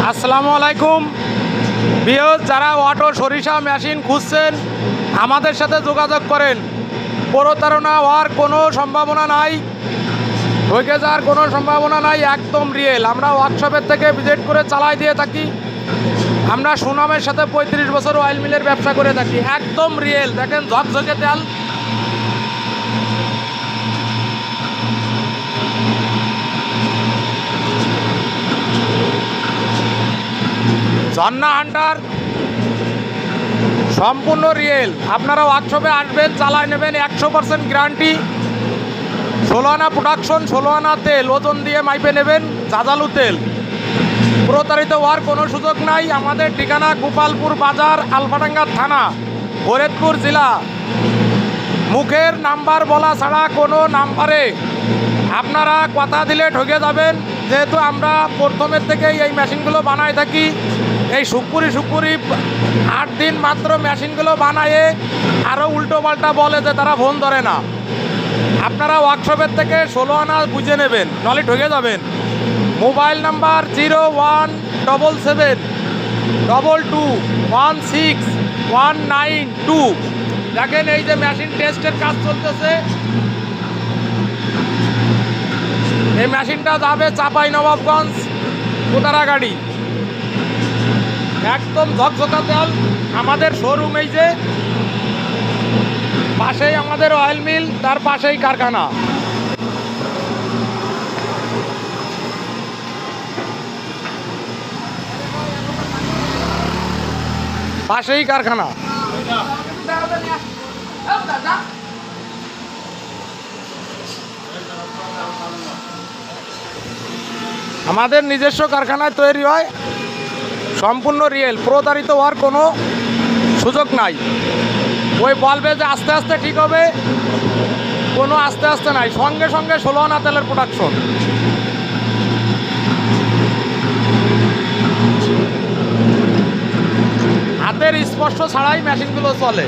আসসালামু আলাইকুম ভিউয়ার্স, যারা অটো সরিষা মেশিন খুঁজছেন আমাদের সাথে যোগাযোগ করেন। প্রতারণা হওয়ার কোনো সম্ভাবনা নাই, ঠকে যাওয়ার কোনো সম্ভাবনা নাই, একদম রিয়েল। আমরা ওয়ার্কশপের থেকে ভিজিট করে চালাই দিয়ে থাকি। আমরা সুনামের সাথে 35 বছর অয়েল মিলের ব্যবসা করে থাকি, একদম রিয়েল। দেখেন ঝকঝকে তেল, ঝর্ণা হান্টার সম্পূর্ণ রিয়েল। আপনারা ওয়ার্কশপে আসবেন, চালাই নেবেন, 100% গ্যারান্টি। 16 আনা প্রোডাকশন, 16 আনা তেল, ওজন দিয়ে মাইপে নেবেন, ঝাঁঝালু তেল। প্রতারিত হওয়ার কোনো সুযোগ নাই। আমাদের ঠিকানা গোপালপুর বাজার, আলফাডাঙ্গা থানা, ফরিদপুর জেলা। মুখের নাম্বার বলা ছাড়া কোনো নাম্বারে আপনারা কথা দিলে ঠকে যাবেন। যেহেতু আমরা প্রথমের থেকেই এই মেশিনগুলো বানাই থাকি, এই শুক্কুরি 8 দিন মাত্র মেশিনগুলো বানায়ে আরও উল্টো পাল্টা বলে যে তারা ফোন ধরে না। আপনারা ওয়ার্কশপের থেকে 16 আনা বুঝে নেবেন, নলে ঠকে যাবেন। Mobile number 017722169192। দেখেন এই যে মেশিন টেস্টের কাজ চলতেছে, এই মেশিনটা যাবে চাঁপাইনবাবগঞ্জ কোতারাগাড়ি। একদম ঝকঝকা তেল। আমাদের শোরুম এই যে পাশেই আমাদের অয়েল মিল, তার পাশেই কারখানা। পাশেই কারখানা। আমাদের নিজস্ব কারখানায় তৈরি হয়, সম্পূর্ণ রিয়েল। প্রতারিত হওয়ার কোনো সুযোগ নাই। ওই বলবে যে আস্তে আস্তে ঠিক হবে, কোনো আস্তে আস্তে নাই, সঙ্গে সঙ্গে 16 আনা তেলের প্রোডাকশন। হাতের স্পর্শ ছাড়াই মেশিনগুলো চলে।